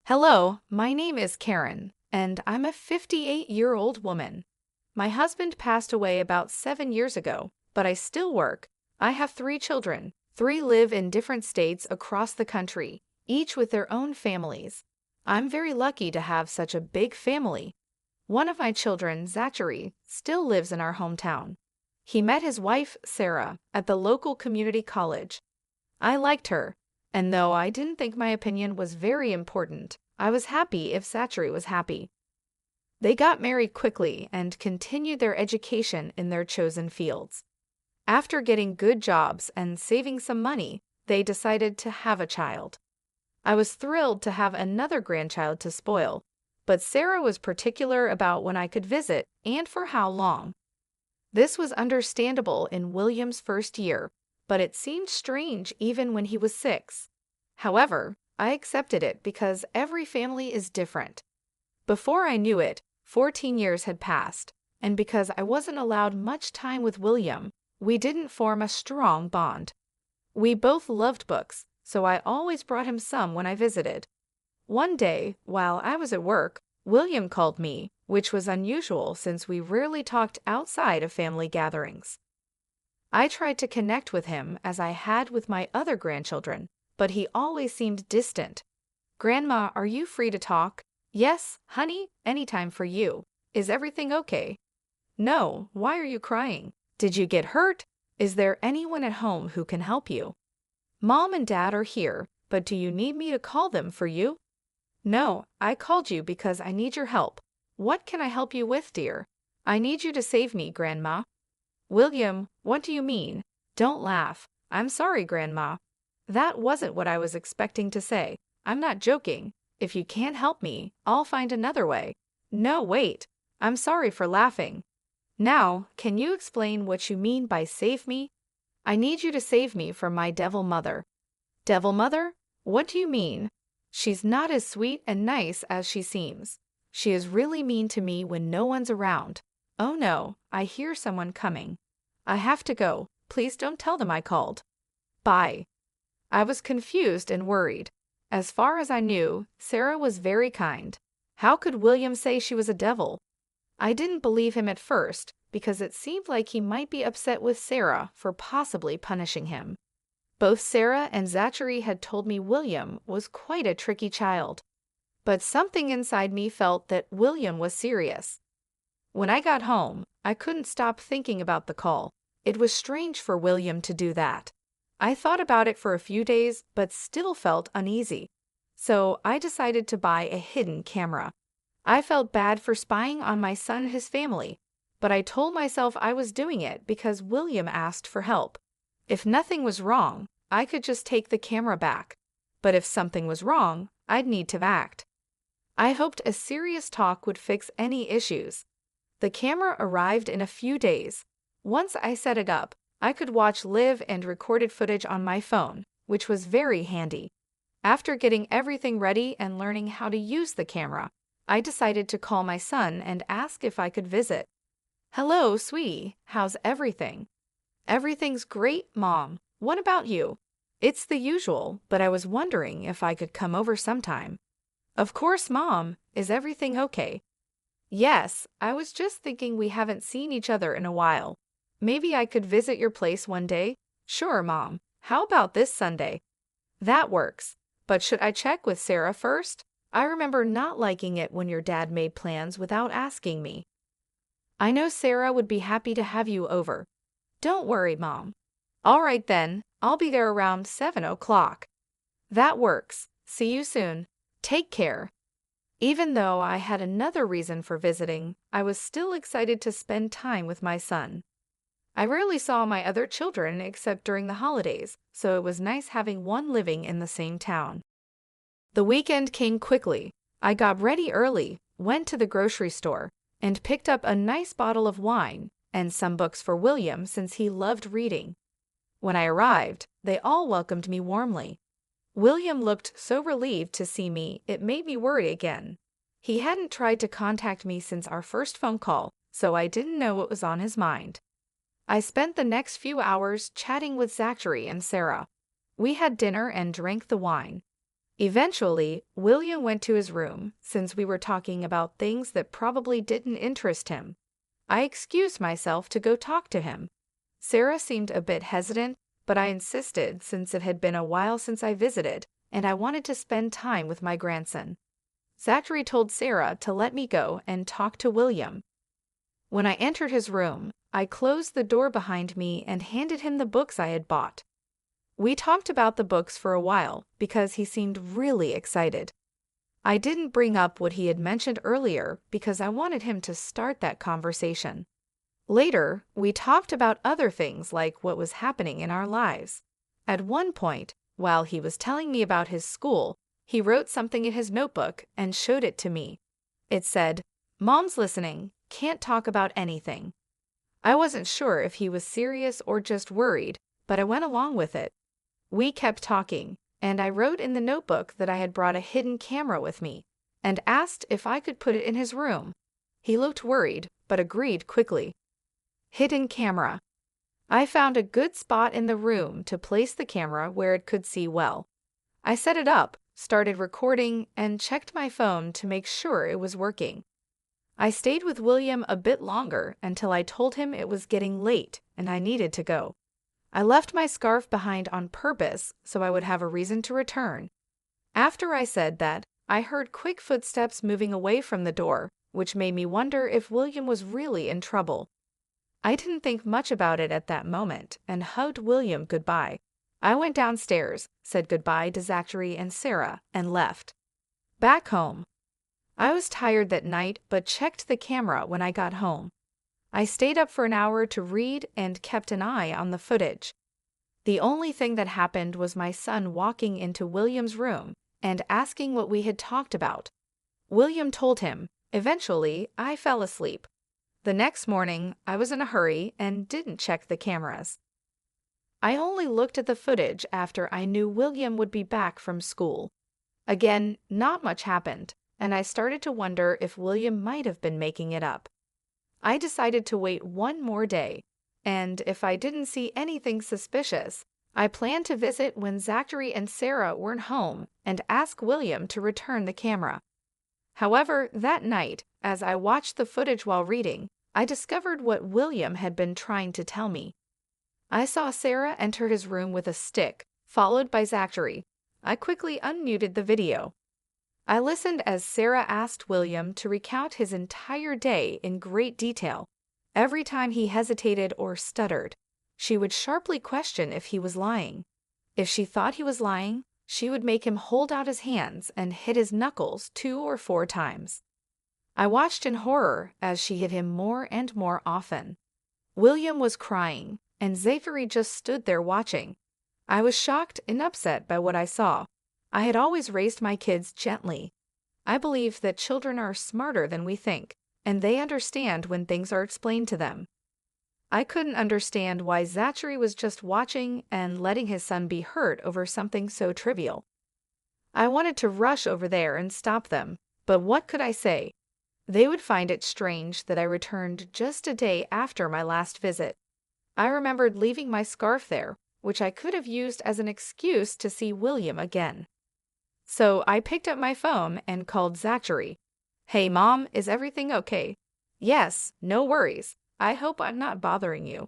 Hello, my name is Karen, and I'm a 58-year-old woman. My husband passed away about 7 years ago, but I still work. I have 3 children. 3 live in different states across the country, each with their own families. I'm very lucky to have such a big family. One of my children, Zachary, still lives in our hometown. He met his wife, Sarah, at the local community college. I liked her, and though I didn't think my opinion was very important, I was happy if Zachary was happy. They got married quickly and continued their education in their chosen fields. After getting good jobs and saving some money, they decided to have a child. I was thrilled to have another grandchild to spoil, but Sarah was particular about when I could visit and for how long. This was understandable in William's first year, but it seemed strange even when he was 6. However, I accepted it because every family is different. Before I knew it, 14 years had passed, and because I wasn't allowed much time with William, we didn't form a strong bond. We both loved books, so I always brought him some when I visited. One day, while I was at work, William called me, which was unusual since we rarely talked outside of family gatherings. I tried to connect with him as I had with my other grandchildren, but he always seemed distant. "Grandma, are you free to talk?" "Yes, honey, anytime for you." "Is everything okay?" "No, why are you crying? Did you get hurt? Is there anyone at home who can help you?" "Mom and Dad are here, but do you need me to call them for you?" "No, I called you because I need your help." "What can I help you with, dear?" "I need you to save me, Grandma." "William, what do you mean?" "Don't laugh. I'm sorry, Grandma." "That wasn't what I was expecting to say. I'm not joking. If you can't help me, I'll find another way." "No, wait. I'm sorry for laughing." "Now, can you explain what you mean by save me?" "I need you to save me from my devil mother." "Devil mother? What do you mean?" "She's not as sweet and nice as she seems. She is really mean to me when no one's around." "Oh no, I hear someone coming. I have to go. Please don't tell them I called." "Bye." I was confused and worried. As far as I knew, Sarah was very kind. How could William say she was a devil? I didn't believe him at first because it seemed like he might be upset with Sarah for possibly punishing him. Both Sarah and Zachary had told me William was quite a tricky child. But something inside me felt that William was serious. When I got home, I couldn't stop thinking about the call. It was strange for William to do that. I thought about it for a few days, but still felt uneasy. So I decided to buy a hidden camera. I felt bad for spying on my son and his family, but I told myself I was doing it because William asked for help. If nothing was wrong, I could just take the camera back. But if something was wrong, I'd need to act. I hoped a serious talk would fix any issues. The camera arrived in a few days. Once I set it up, I could watch live and recorded footage on my phone, which was very handy. After getting everything ready and learning how to use the camera, I decided to call my son and ask if I could visit. "Hello, sweetie. How's everything?" "Everything's great, Mom. What about you?" "It's the usual, but I was wondering if I could come over sometime." "Of course, Mom. Is everything okay?" "Yes, I was just thinking we haven't seen each other in a while. Maybe I could visit your place one day?" "Sure, Mom. How about this Sunday?" "That works. But should I check with Sarah first? I remember not liking it when your dad made plans without asking me." "I know Sarah would be happy to have you over." "Don't worry, Mom." "All right then, I'll be there around 7 o'clock." "That works. See you soon. Take care." Even though I had another reason for visiting, I was still excited to spend time with my son. I rarely saw my other children except during the holidays, so it was nice having one living in the same town. The weekend came quickly. I got ready early, went to the grocery store, and picked up a nice bottle of wine and some books for William since he loved reading. When I arrived, they all welcomed me warmly. William looked so relieved to see me, it made me worry again. He hadn't tried to contact me since our first phone call, so I didn't know what was on his mind. I spent the next few hours chatting with Zachary and Sarah. We had dinner and drank the wine. Eventually, William went to his room since we were talking about things that probably didn't interest him. I excused myself to go talk to him. Sarah seemed a bit hesitant, but I insisted since it had been a while since I visited, and I wanted to spend time with my grandson. Zachary told Sarah to let me go and talk to William. When I entered his room, I closed the door behind me and handed him the books I had bought. We talked about the books for a while because he seemed really excited. I didn't bring up what he had mentioned earlier because I wanted him to start that conversation. Later, we talked about other things like what was happening in our lives. At one point, while he was telling me about his school, he wrote something in his notebook and showed it to me. It said, "Mom's listening, can't talk about anything." I wasn't sure if he was serious or just worried, but I went along with it. We kept talking, and I wrote in the notebook that I had brought a hidden camera with me and asked if I could put it in his room. He looked worried, but agreed quickly. Hidden camera. I found a good spot in the room to place the camera where it could see well. I set it up, started recording, and checked my phone to make sure it was working. I stayed with William a bit longer until I told him it was getting late and I needed to go. I left my scarf behind on purpose so I would have a reason to return. After I said that, I heard quick footsteps moving away from the door, which made me wonder if William was really in trouble. I didn't think much about it at that moment and hugged William goodbye. I went downstairs, said goodbye to Zachary and Sarah, and left. Back home. I was tired that night but checked the camera when I got home. I stayed up for an hour to read and kept an eye on the footage. The only thing that happened was my son walking into William's room and asking what we had talked about. William told him. Eventually, I fell asleep. The next morning, I was in a hurry and didn't check the cameras. I only looked at the footage after I knew William would be back from school. Again, not much happened, and I started to wonder if William might have been making it up. I decided to wait one more day, and if I didn't see anything suspicious, I planned to visit when Zachary and Sarah weren't home and ask William to return the camera. However, that night, as I watched the footage while reading, I discovered what William had been trying to tell me. I saw Sarah enter his room with a stick, followed by Zachary. I quickly unmuted the video. I listened as Sarah asked William to recount his entire day in great detail. Every time he hesitated or stuttered, she would sharply question if he was lying. If she thought he was lying, she would make him hold out his hands and hit his knuckles 2 or 4 times. I watched in horror as she hit him more and more often. William was crying, and Zachary just stood there watching. I was shocked and upset by what I saw. I had always raised my kids gently. I believe that children are smarter than we think, and they understand when things are explained to them. I couldn't understand why Zachary was just watching and letting his son be hurt over something so trivial. I wanted to rush over there and stop them, but what could I say? They would find it strange that I returned just a day after my last visit. I remembered leaving my scarf there, which I could have used as an excuse to see William again. So I picked up my phone and called Zachary. "Hey, Mom, is everything okay?" "Yes, no worries. I hope I'm not bothering you."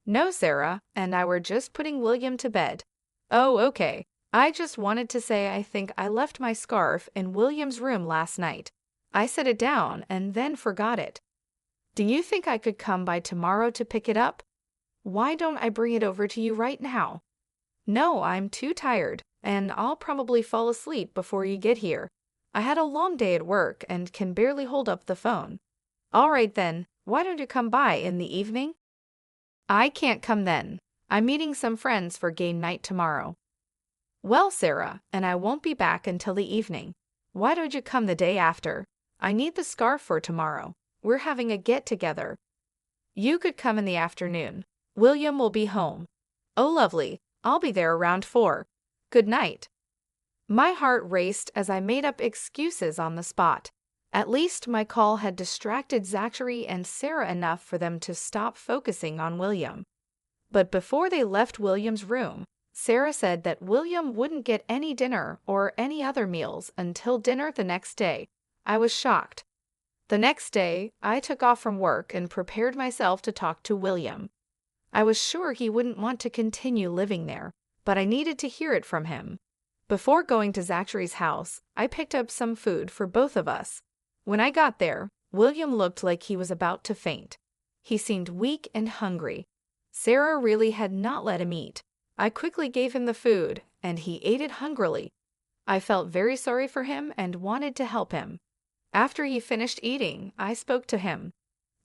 "No, Sarah and I were just putting William to bed." "Oh, okay. I just wanted to say I think I left my scarf in William's room last night. I set it down and then forgot it. Do you think I could come by tomorrow to pick it up? Why don't I bring it over to you right now?" "No, I'm too tired, and I'll probably fall asleep before you get here. I had a long day at work and can barely hold up the phone." "All right then, why don't you come by in the evening?" "I can't come then. I'm meeting some friends for game night tomorrow." "Well, Sarah, and I won't be back until the evening. Why don't you come the day after? I need the scarf for tomorrow. We're having a get-together." "You could come in the afternoon. William will be home." "Oh, lovely. I'll be there around 4. Good night." My heart raced as I made up excuses on the spot. At least my call had distracted Zachary and Sarah enough for them to stop focusing on William. But before they left William's room, Sarah said that William wouldn't get any dinner or any other meals until dinner the next day. I was shocked. The next day, I took off from work and prepared myself to talk to William. I was sure he wouldn't want to continue living there, but I needed to hear it from him. Before going to Zachary's house, I picked up some food for both of us. When I got there, William looked like he was about to faint. He seemed weak and hungry. Sarah really had not let him eat. I quickly gave him the food, and he ate it hungrily. I felt very sorry for him and wanted to help him. After he finished eating, I spoke to him.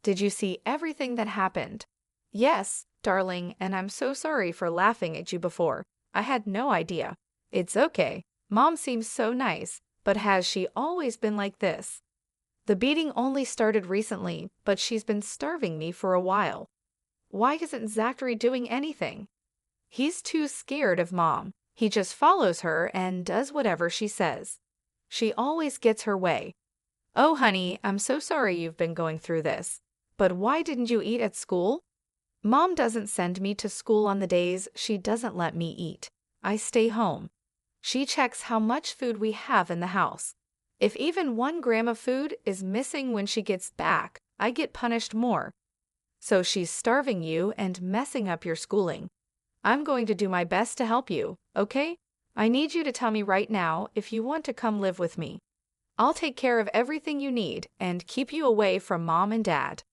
"Did you see everything that happened?" "Yes, darling, and I'm so sorry for laughing at you before. I had no idea." "It's okay. Mom seems so nice, but has she always been like this?" "The beating only started recently, but she's been starving me for a while." "Why isn't Zachary doing anything?" "He's too scared of Mom. He just follows her and does whatever she says. She always gets her way." "Oh, honey, I'm so sorry you've been going through this. But why didn't you eat at school?" "Mom doesn't send me to school on the days she doesn't let me eat. I stay home. She checks how much food we have in the house. If even 1 gram of food is missing when she gets back, I get punished more. So she's starving you and messing up your schooling. I'm going to do my best to help you, okay? I need you to tell me right now if you want to come live with me. I'll take care of everything you need and keep you away from Mom and Dad."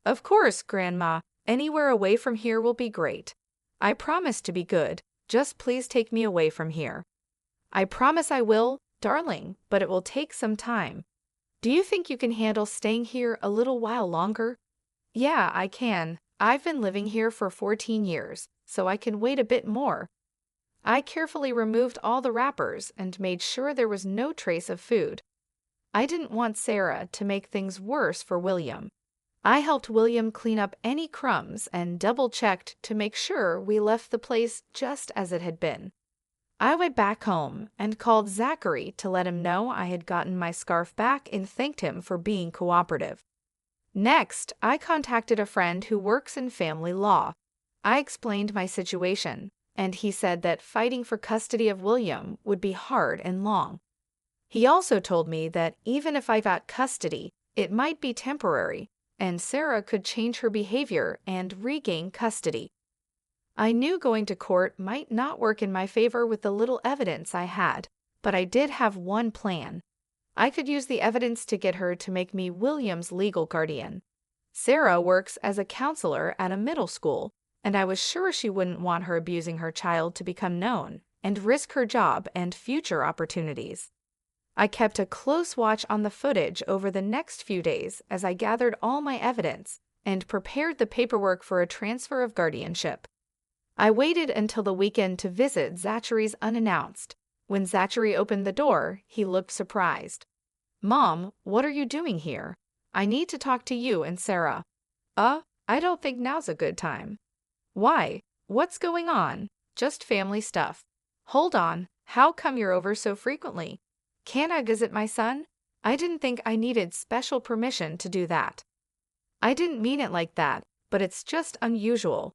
"Of course, Grandma. Anywhere away from here will be great. I promise to be good. Just please take me away from here." "I promise I will, darling, but it will take some time. Do you think you can handle staying here a little while longer?" "Yeah, I can. I've been living here for 14 years, so I can wait a bit more." I carefully removed all the wrappers and made sure there was no trace of food. I didn't want Sarah to make things worse for William. I helped William clean up any crumbs and double-checked to make sure we left the place just as it had been. I went back home and called Zachary to let him know I had gotten my scarf back and thanked him for being cooperative. Next, I contacted a friend who works in family law. I explained my situation, and he said that fighting for custody of William would be hard and long. He also told me that even if I got custody, it might be temporary, and Sarah could change her behavior and regain custody. I knew going to court might not work in my favor with the little evidence I had, but I did have one plan. I could use the evidence to get her to make me William's legal guardian. Sarah works as a counselor at a middle school, and I was sure she wouldn't want her abusing her child to become known and risk her job and future opportunities. I kept a close watch on the footage over the next few days as I gathered all my evidence and prepared the paperwork for a transfer of guardianship. I waited until the weekend to visit Zachary's unannounced. When Zachary opened the door, he looked surprised. "Mom, what are you doing here? I need to talk to you and Sarah." I don't think now's a good time." "Why? What's going on?" "Just family stuff." "Hold on, how come you're over so frequently? Can I visit my son? I didn't think I needed special permission to do that." "I didn't mean it like that, but it's just unusual.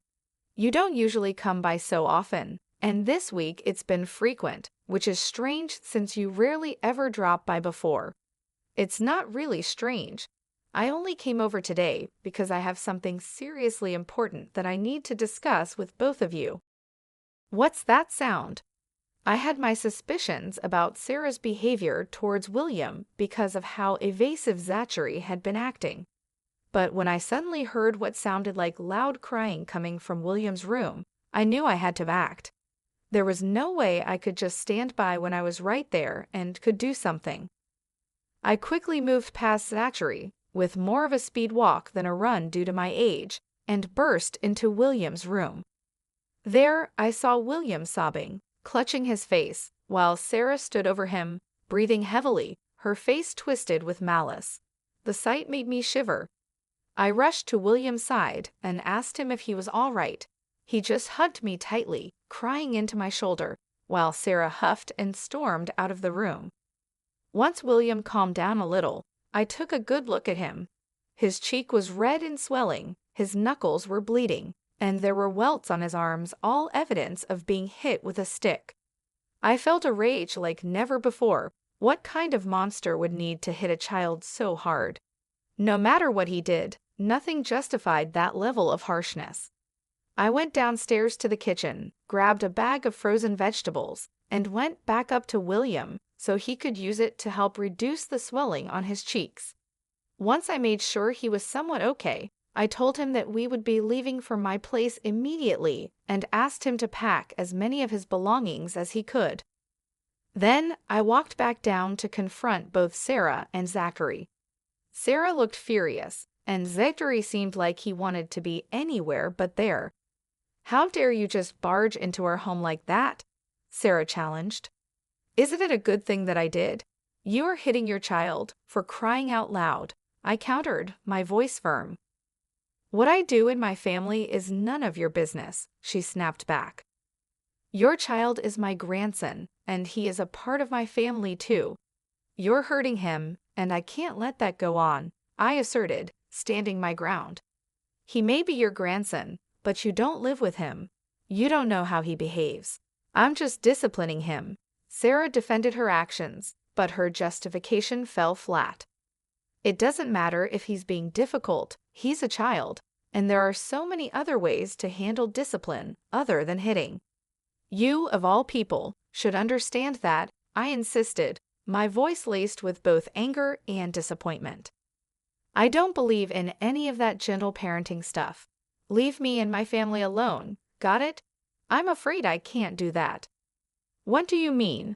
You don't usually come by so often, and this week it's been frequent, which is strange since you rarely ever drop by before." "It's not really strange. I only came over today because I have something seriously important that I need to discuss with both of you." "What's that sound?" I had my suspicions about Sarah's behavior towards William because of how evasive Zachary had been acting. But when I suddenly heard what sounded like loud crying coming from William's room, I knew I had to act. There was no way I could just stand by when I was right there and could do something. I quickly moved past Zachary, with more of a speed walk than a run due to my age, and burst into William's room. There, I saw William sobbing, clutching his face, while Sarah stood over him, breathing heavily, her face twisted with malice. The sight made me shiver. I rushed to William's side and asked him if he was all right. He just hugged me tightly, crying into my shoulder, while Sarah huffed and stormed out of the room. Once William calmed down a little, I took a good look at him. His cheek was red and swelling, his knuckles were bleeding, and there were welts on his arms, all evidence of being hit with a stick. I felt a rage like never before. What kind of monster would need to hit a child so hard? No matter what he did, nothing justified that level of harshness. I went downstairs to the kitchen, grabbed a bag of frozen vegetables, and went back up to William so he could use it to help reduce the swelling on his cheeks. Once I made sure he was somewhat okay, I told him that we would be leaving for my place immediately and asked him to pack as many of his belongings as he could. Then I walked back down to confront both Sarah and Zachary. Sarah looked furious, and Zachary seemed like he wanted to be anywhere but there. "How dare you just barge into our home like that?" Sarah challenged. "Isn't it a good thing that I did? You are hitting your child, for crying out loud," I countered, my voice firm. "What I do in my family is none of your business," she snapped back. "Your child is my grandson, and he is a part of my family too. You're hurting him, and I can't let that go on," I asserted, standing my ground. "He may be your grandson, but you don't live with him. You don't know how he behaves. I'm just disciplining him." Sarah defended her actions, but her justification fell flat. "It doesn't matter if he's being difficult, he's a child, and there are so many other ways to handle discipline other than hitting. You, of all people, should understand that," I insisted, my voice laced with both anger and disappointment. "I don't believe in any of that gentle parenting stuff. Leave me and my family alone, got it? I'm afraid I can't do that." "What do you mean?"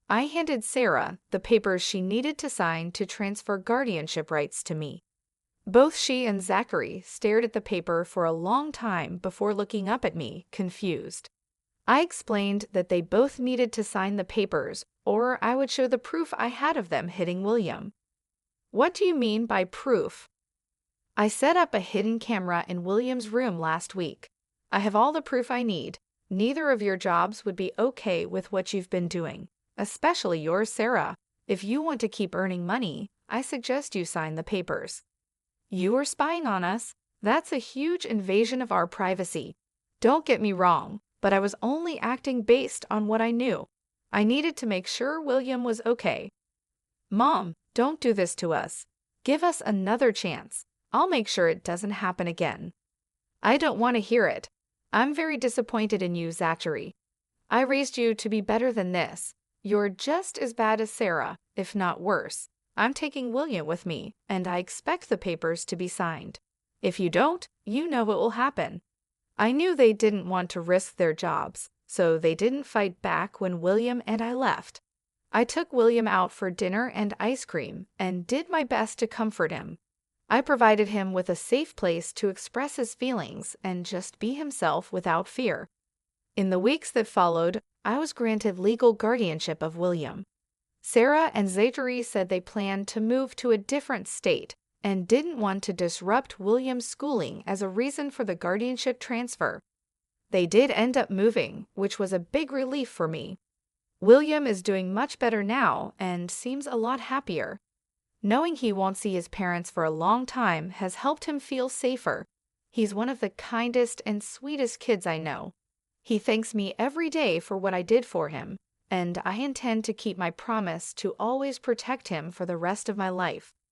I handed Sarah the papers she needed to sign to transfer guardianship rights to me. Both she and Zachary stared at the paper for a long time before looking up at me, confused. I explained that they both needed to sign the papers, or I would show the proof I had of them hitting William. "What do you mean by proof?" "I set up a hidden camera in William's room last week. I have all the proof I need. Neither of your jobs would be okay with what you've been doing, especially yours, Sarah. If you want to keep earning money, I suggest you sign the papers." "You were spying on us. That's a huge invasion of our privacy. Don't get me wrong, but I was only acting based on what I knew. I needed to make sure William was okay." "Mom, don't do this to us. Give us another chance. I'll make sure it doesn't happen again." "I don't want to hear it. I'm very disappointed in you, Zachary. I raised you to be better than this. You're just as bad as Sarah, if not worse. I'm taking William with me, and I expect the papers to be signed. If you don't, you know what will happen." I knew they didn't want to risk their jobs, so they didn't fight back when William and I left. I took William out for dinner and ice cream and did my best to comfort him. I provided him with a safe place to express his feelings and just be himself without fear. In the weeks that followed, I was granted legal guardianship of William. Sarah and Zachary said they planned to move to a different state and didn't want to disrupt William's schooling as a reason for the guardianship transfer. They did end up moving, which was a big relief for me. William is doing much better now and seems a lot happier. Knowing he won't see his parents for a long time has helped him feel safer. He's one of the kindest and sweetest kids I know. He thanks me every day for what I did for him, and I intend to keep my promise to always protect him for the rest of my life.